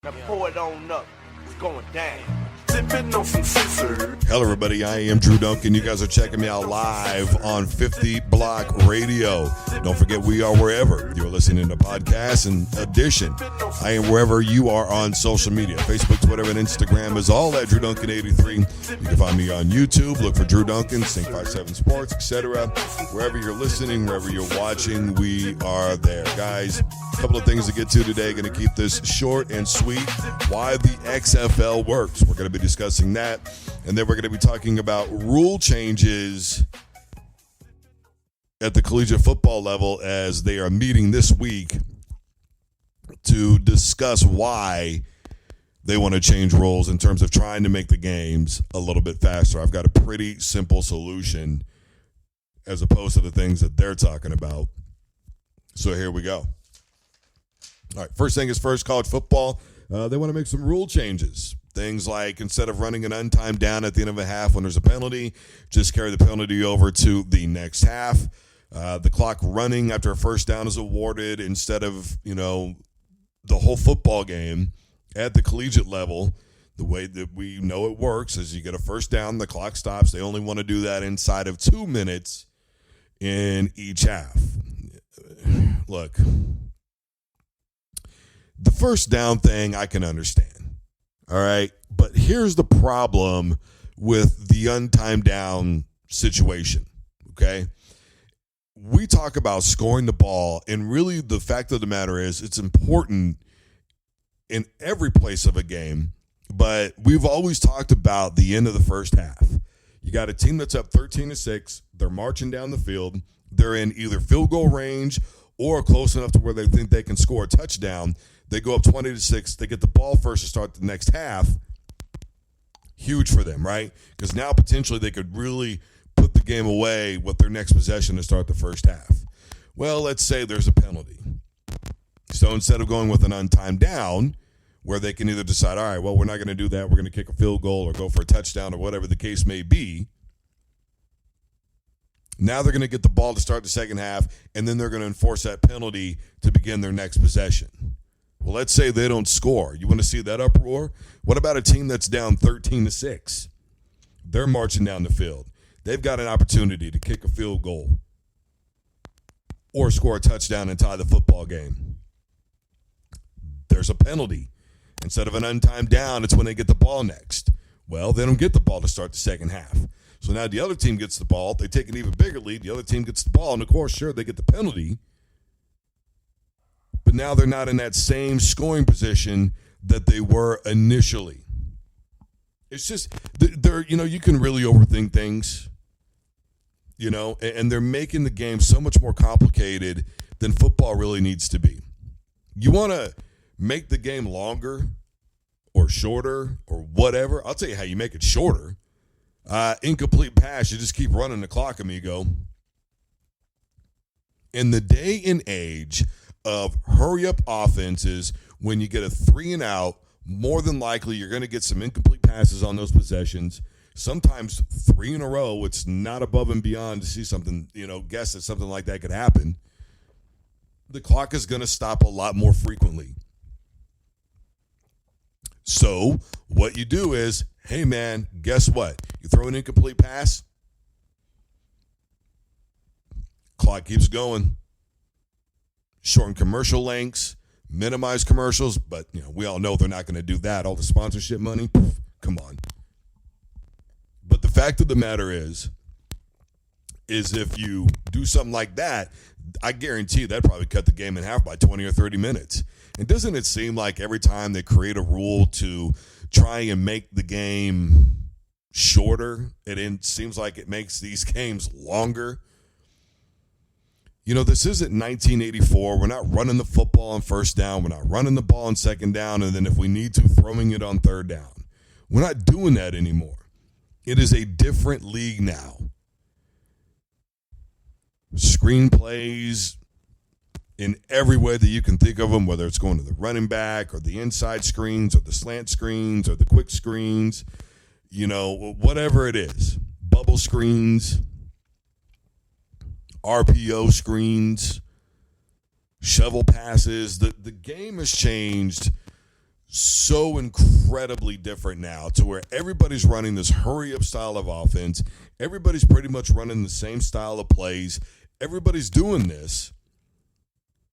Now pour it on up. It's going down. Sipping on some scissors. Hello, everybody. I am Drew Duncan. You guys are checking me out live on 50 Block Radio. Don't forget, we are wherever you're listening to podcasts. In addition, I am wherever you are on social media. Facebook, Twitter, and Instagram is all at Drew Duncan 83. You can find me on YouTube. Look for Drew Duncan, Sync 57 Sports, etc. Wherever you're listening, wherever you're watching, we are there. Guys, a couple of things to get to today. Going to keep this short and sweet. Why the XFL works. We're going to be discussing that, and then we're going to be talking about rule changes at the collegiate football level as they are meeting this week to discuss why they want to change rules in terms of trying to make the games a little bit faster. I've got a pretty simple solution as opposed to the things that they're talking about. So here we go. All right, first thing is first, college football. They want to make some rule changes. Things like instead of running an untimed down at the end of a half when there's a penalty, just carry the penalty over to the next half. The clock running after a first down is awarded instead of, the whole football game at the collegiate level. The way that we know it works is you get a first down, the clock stops. They only want to do that inside of 2 minutes in each half. Look, the first down thing I can understand. All right, but here's the problem with the untimed down situation, okay? We talk about scoring the ball, and really the fact of the matter is it's important in every place of a game, but we've always talked about the end of the first half. You got a team that's up 13-6. They're marching down the field. They're in either field goal range or close enough to where they think they can score a touchdown. They go up 20-6. They get the ball first to start the next half. Huge for them, right? Because now potentially they could really put the game away with their next possession to start the first half. Well, let's say there's a penalty. So instead of going with an untimed down, where they can either decide, all right, well, we're not going to do that. We're going to kick a field goal or go for a touchdown or whatever the case may be. Now they're going to get the ball to start the second half, and then they're going to enforce that penalty to begin their next possession. Well, let's say they don't score. You want to see that uproar? What about a team that's down 13-6? They're marching down the field. They've got an opportunity to kick a field goal or score a touchdown and tie the football game. There's a penalty. Instead of an untimed down, it's when they get the ball next. Well, they don't get the ball to start the second half. So now the other team gets the ball. They take an even bigger lead. The other team gets the ball. And, of course, sure, they get the penalty. But now they're not in that same scoring position that they were initially. It's just, they're, you can really overthink things, and they're making the game so much more complicated than football really needs to be. You want to make the game longer or shorter or whatever. I'll tell you how you make it shorter. Incomplete pass, you just keep running the clock, amigo. In the day and age of hurry-up offenses, when you get a 3-and-out, more than likely you're going to get some incomplete passes on those possessions. Sometimes 3 in a row, it's not above and beyond to see something, guess that something like that could happen. The clock is going to stop a lot more frequently. So what you do is, hey, man, guess what? You throw an incomplete pass, clock keeps going. Shorten commercial lengths, minimize commercials, but we all know they're not going to do that. All the sponsorship money, come on. But the fact of the matter is if you do something like that, I guarantee that'd probably cut the game in half by 20 or 30 minutes. And doesn't it seem like every time they create a rule to try and make the game shorter, it seems like it makes these games longer? This isn't 1984. We're not running the football on first down. We're not running the ball on second down, and then if we need to, throwing it on third down. We're not doing that anymore. It is a different league now. Screenplays in every way that you can think of them, whether it's going to the running back or the inside screens or the slant screens or the quick screens, whatever it is. Bubble screens. RPO screens, shovel passes. The game has changed so incredibly different now to where everybody's running this hurry-up style of offense. Everybody's pretty much running the same style of plays. Everybody's doing this.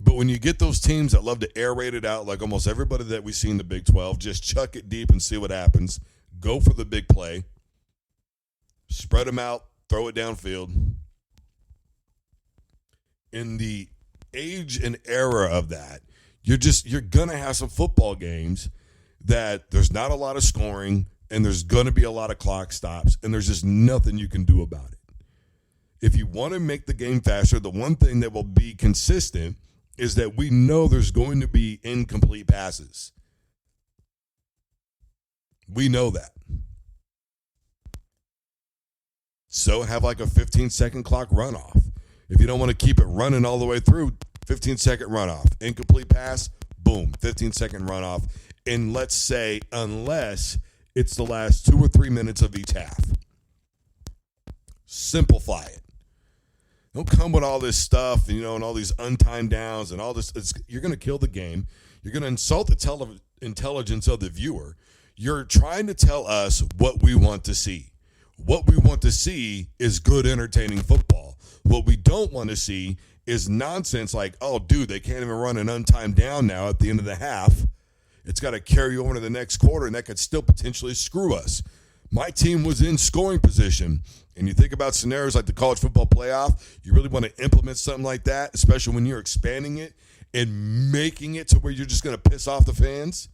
But when you get those teams that love to air raid it out, like almost everybody that we see in the Big 12, just chuck it deep and see what happens. Go for the big play. Spread them out. Throw it downfield. In the age and era of that, you're going to have some football games that there's not a lot of scoring and there's going to be a lot of clock stops and there's just nothing you can do about it. If you want to make the game faster, the one thing that will be consistent is that we know there's going to be incomplete passes. We know that. So have like a 15-second clock runoff. If you don't want to keep it running all the way through, 15-second runoff. Incomplete pass, boom, 15-second runoff. And let's say unless it's the last 2 or 3 minutes of each half. Simplify it. Don't come with all this stuff, and all these untimed downs and all this. You're going to kill the game. You're going to insult the intelligence of the viewer. You're trying to tell us what we want to see. What we want to see is good, entertaining football. What we don't want to see is nonsense like, oh, dude, they can't even run an untimed down now at the end of the half. It's got to carry over to the next quarter, and that could still potentially screw us. My team was in scoring position. And you think about scenarios like the college football playoff, you really want to implement something like that, especially when you're expanding it and making it to where you're just going to piss off the fans.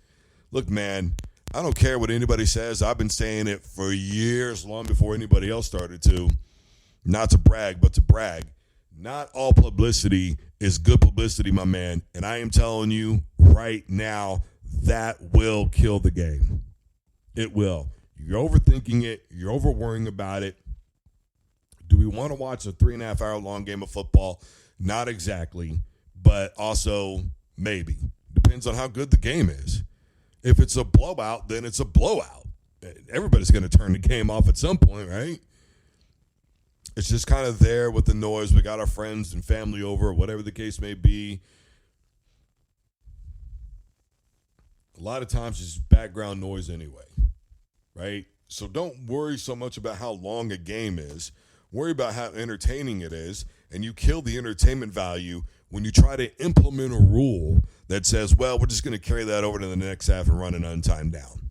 Look, man, I don't care what anybody says. I've been saying it for years, long before anybody else started to. Not to brag, but to brag. Not all publicity is good publicity, my man. And I am telling you right now, that will kill the game. It will. You're overthinking it. You're over-worrying about it. Do we want to watch a 3.5-hour long game of football? Not exactly, but also maybe. Depends on how good the game is. If it's a blowout, then it's a blowout. Everybody's going to turn the game off at some point, right? It's just kind of there with the noise. We got our friends and family over, whatever the case may be. A lot of times it's background noise anyway, right? So don't worry so much about how long a game is. Worry about how entertaining it is, and you kill the entertainment value when you try to implement a rule that says, well, we're just going to carry that over to the next half and run an untimed down.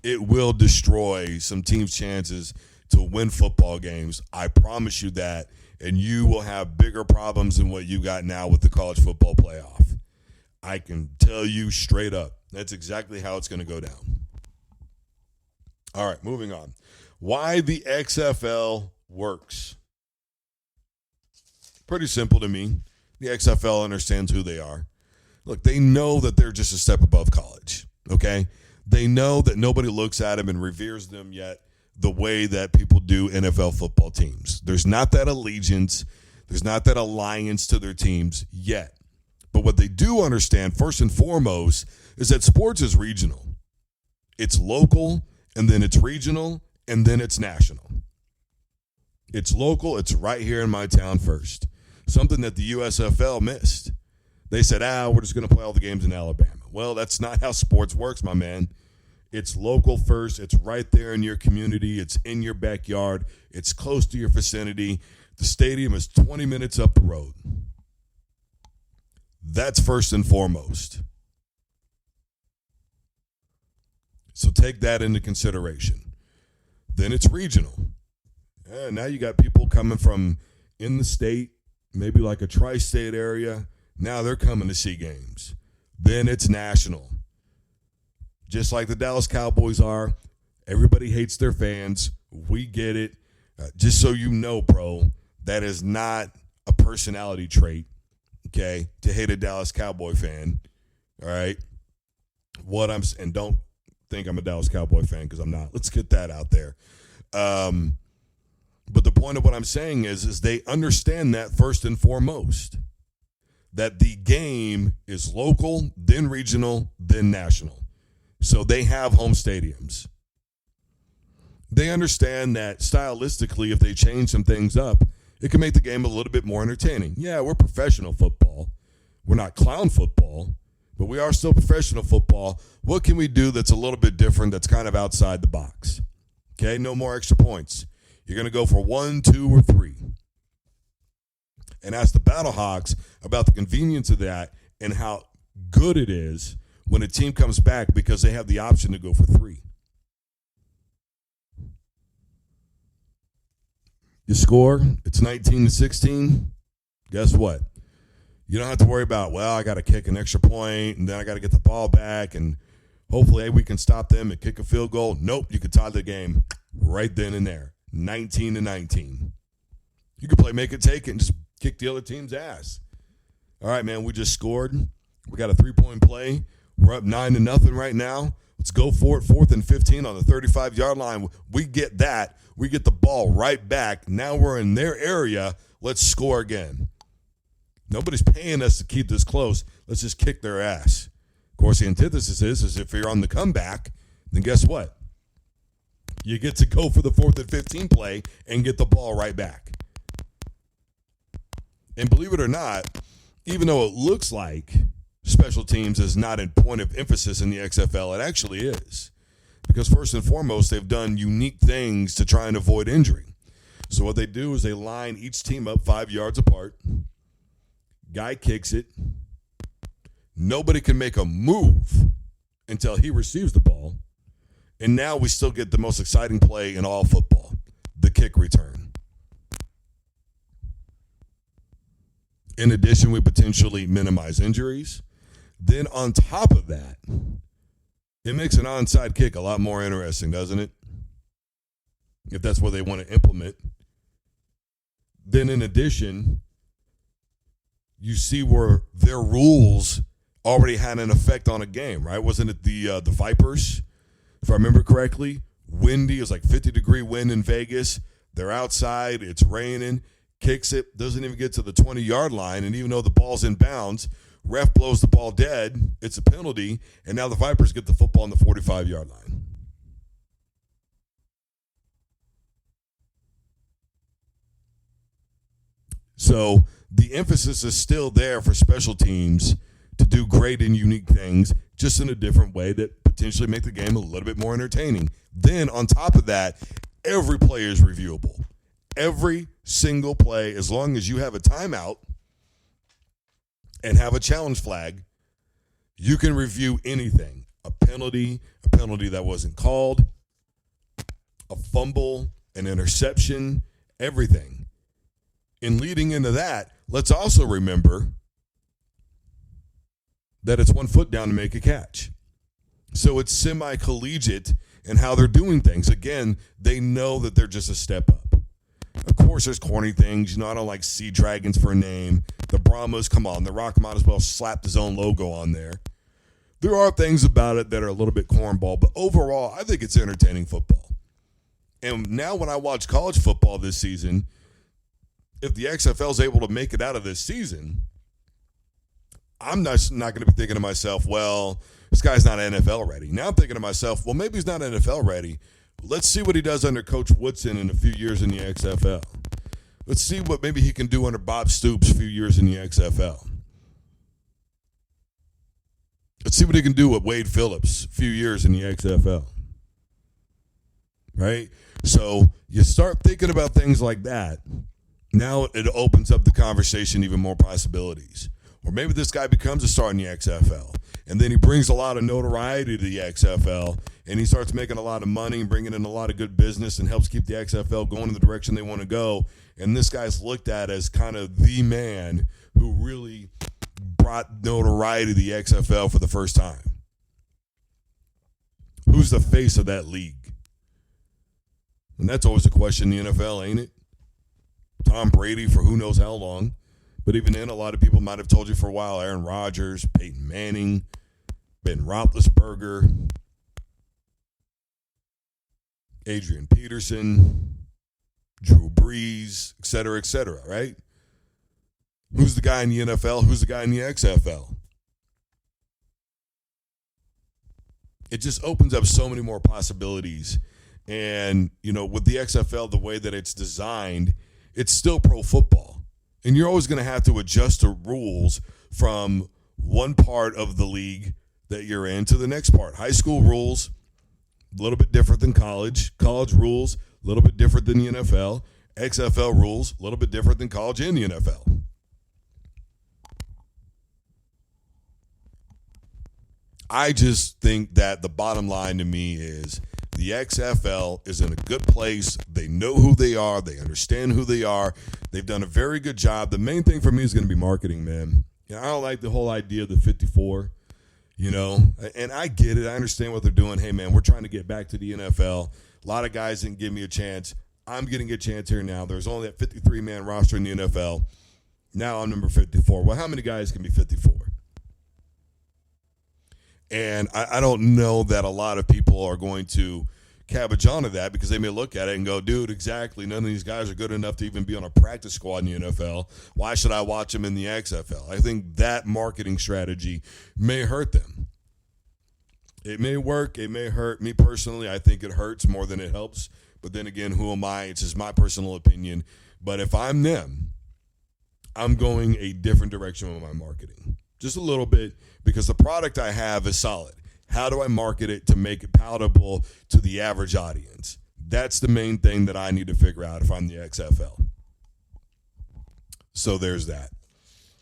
It will destroy some teams' chances to win football games. I promise you that, and you will have bigger problems than what you got now with the college football playoff. I can tell you straight up. That's exactly how it's going to go down. All right, moving on. Why the XFL works. Pretty simple to me. The XFL understands who they are. Look, they know that they're just a step above college, okay? They know that nobody looks at them and reveres them yet the way that people do NFL football teams. There's not that allegiance. There's not that alliance to their teams yet. But what they do understand, first and foremost, is that sports is regional. It's local, and then it's regional, and then it's national. It's local. It's right here in my town first. Something that the USFL missed. They said, we're just going to play all the games in Alabama. Well, that's not how sports works, my man. It's local first. It's right there in your community. It's in your backyard. It's close to your vicinity. The stadium is 20 minutes up the road. That's first and foremost. So take that into consideration. Then it's regional. Now you got people coming from in the state, maybe like a tri-state area. Now they're coming to see games. Then it's national. Just like the Dallas Cowboys are. Everybody hates their fans. We get it. Just so you know, bro, that is not a personality trait, okay, to hate a Dallas Cowboy fan, all right? And don't think I'm a Dallas Cowboy fan because I'm not. Let's get that out there. But the point of what I'm saying is they understand that first and foremost, that the game is local, then regional, then national. So they have home stadiums. They understand that stylistically, if they change some things up, it can make the game a little bit more entertaining. Yeah, we're professional football. We're not clown football, but we are still professional football. What can we do that's a little bit different, that's kind of outside the box? Okay, no more extra points. You're going to go for 1, 2, or 3. And ask the Battlehawks about the convenience of that and how good it is when a team comes back because they have the option to go for 3. You score, it's 19-16. Guess what? You don't have to worry about, well, I got to kick an extra point, and then I got to get the ball back, and hopefully we can stop them and kick a field goal. Nope, you can tie the game right then and there, 19-19. You can play make it take it and just kick the other team's ass. All right, man, we just scored. We got a 3-point play. We're up 9-0 right now. Let's go for it. 4th and 15 on the 35-yard line. We get that. We get the ball right back. Now we're in their area. Let's score again. Nobody's paying us to keep this close. Let's just kick their ass. Of course, the antithesis is if you're on the comeback, then guess what? You get to go for the 4th and 15 play and get the ball right back. And believe it or not, even though it looks like special teams is not a point of emphasis in the XFL, it actually is. Because first and foremost, they've done unique things to try and avoid injury. So what they do is they line each team up 5 yards apart. Guy kicks it. Nobody can make a move until he receives the ball. And now we still get the most exciting play in all football, the kick return. In addition, we potentially minimize injuries. Then on top of that, it makes an onside kick a lot more interesting, doesn't it? If that's what they want to implement. Then in addition, you see where their rules already had an effect on a game, right? Wasn't it the Vipers, if I remember correctly? Windy, it was like 50-degree wind in Vegas. They're outside, it's raining, kicks it, doesn't even get to the 20-yard line, and even though the ball's in bounds, ref blows the ball dead, it's a penalty, and now the Vipers get the football on the 45-yard line. So the emphasis is still there for special teams to do great and unique things, just in a different way that potentially make the game a little bit more entertaining. Then on top of that, every play is reviewable. Every single play, as long as you have a timeout and have a challenge flag, you can review anything. A penalty that wasn't called, a fumble, an interception, everything. And leading into that, let's also remember that it's 1 foot down to make a catch. So it's semi-collegiate in how they're doing things. Again, they know that they're just a step up. Of course, there's corny things. I don't like Sea Dragons for a name. The Brahmas, come on. The Rock might as well slap his own logo on there. There are things about it that are a little bit cornball, but overall, I think it's entertaining football. And now when I watch college football this season, if the XFL is able to make it out of this season, I'm not going to be thinking to myself, well, this guy's not NFL ready. Now I'm thinking to myself, well, maybe he's not NFL ready. Let's see what he does under Coach Woodson in a few years in the XFL. Let's see what maybe he can do under Bob Stoops a few years in the XFL. Let's see what he can do with Wade Phillips a few years in the XFL. Right? So you start thinking about things like that. Now it opens up the conversation, even more possibilities. Or maybe this guy becomes a star in the XFL, and then he brings a lot of notoriety to the XFL, and he starts making a lot of money and bringing in a lot of good business and helps keep the XFL going in the direction they want to go. And this guy's looked at as kind of the man who really brought notoriety to the XFL for the first time. Who's the face of that league? And that's always a question in the NFL, ain't it? Tom Brady for who knows how long. But even then, a lot of people might have told you for a while, Aaron Rodgers, Peyton Manning, Ben Roethlisberger, Adrian Peterson, Drew Brees, et cetera, right? Who's the guy in the NFL? Who's the guy in the XFL? It just opens up so many more possibilities. And, with the XFL, the way that it's designed, it's still pro football. And you're always going to have to adjust the rules from one part of the league that you're in to the next part. High school rules, a little bit different than college. College rules, a little bit different than the NFL. XFL rules, a little bit different than college and the NFL. I just think that the bottom line to me is the XFL is in a good place. They know who they are. They understand who they are. They've done a very good job. The main thing for me is going to be marketing, man. I don't like the whole idea of the 54, and I get it. I understand what they're doing. Hey, man, we're trying to get back to the NFL. A lot of guys didn't give me a chance. I'm getting a chance here now. There's only that 53-man roster in the NFL. Now I'm number 54. Well, how many guys can be 54? And I don't know that a lot of people are going to cabbage onto that because they may look at it and go, dude, exactly. None of these guys are good enough to even be on a practice squad in the NFL. Why should I watch them in the XFL? I think that marketing strategy may hurt them. It may work. It may hurt. Me personally, I think it hurts more than it helps. But then again, who am I? It's just my personal opinion. But if I'm them, I'm going a different direction with my marketing. Just a little bit, because the product I have is solid. How do I market it to make it palatable to the average audience? That's the main thing that I need to figure out if I'm the XFL. So there's that.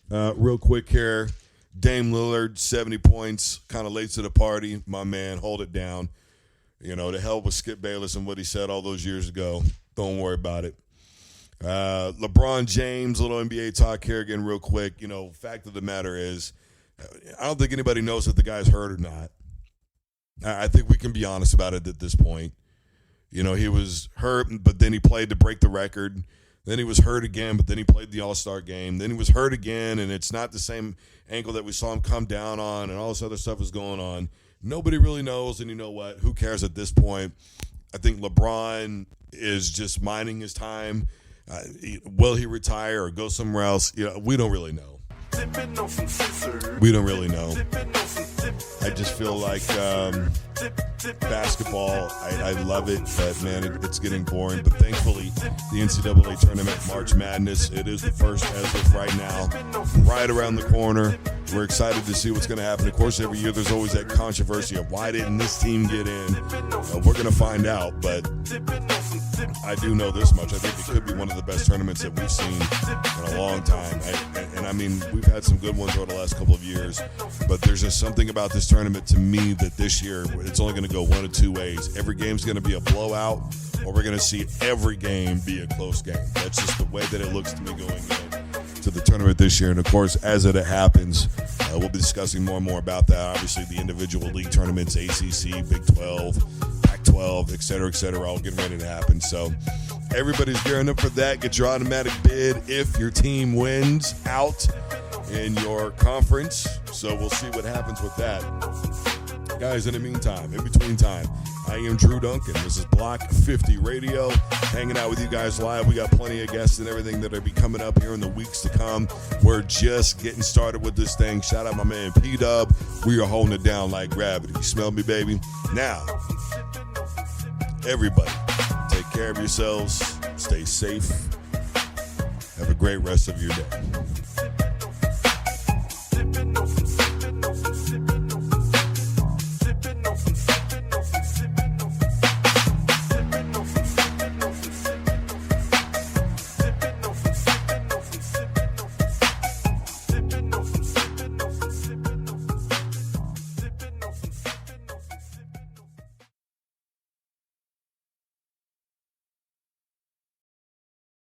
Real quick here, Dame Lillard, 70 points, kind of late to the party. My man, hold it down. To hell with Skip Bayless and what he said all those years ago. Don't worry about it. LeBron James, little NBA talk here again real quick. Fact of the matter is, I don't think anybody knows if the guy's hurt or not. I think we can be honest about it at this point. He was hurt, but then he played to break the record. Then he was hurt again, but then he played the All-Star game. Then he was hurt again, and it's not the same ankle that we saw him come down on, and all this other stuff is going on. Nobody really knows, and you know what? Who cares at this point? I think LeBron is just minding his time. Will he retire or go somewhere else? We don't really know. We don't really know. I just feel like basketball, I love it, but man, it's getting boring. But thankfully, the NCAA tournament, March Madness, it is the first as of right now, right around the corner. We're excited to see what's going to happen. Of course, every year there's always that controversy of why didn't this team get in? We're going to find out, but I do know this much. I think it could be one of the best tournaments that we've seen in a long time. And I mean, we've had some good ones over the last couple of years, but there's just something about this tournament to me that this year it's only going to go one of two ways. Every game's going to be a blowout, or we're going to see every game be a close game. That's just the way that it looks to me going in to the tournament this year. And of course, as it happens, we'll be discussing more and more about that. Obviously, the individual league tournaments, ACC, Big 12, Pac-12, et cetera, all getting ready to happen. So everybody's gearing up for that. Get your automatic bid if your team wins out in your conference. So we'll see what happens with that. Guys, in the meantime, in between time, I am Drew Duncan. This is Block 50 Radio, hanging out with you guys live. We got plenty of guests and everything that will be coming up here in the weeks to come. We're just getting started with this thing. Shout out my man P-Dub. We are holding it down like gravity. You smell me, baby? Now, everybody, take care of yourselves. Stay safe. Have a great rest of your day.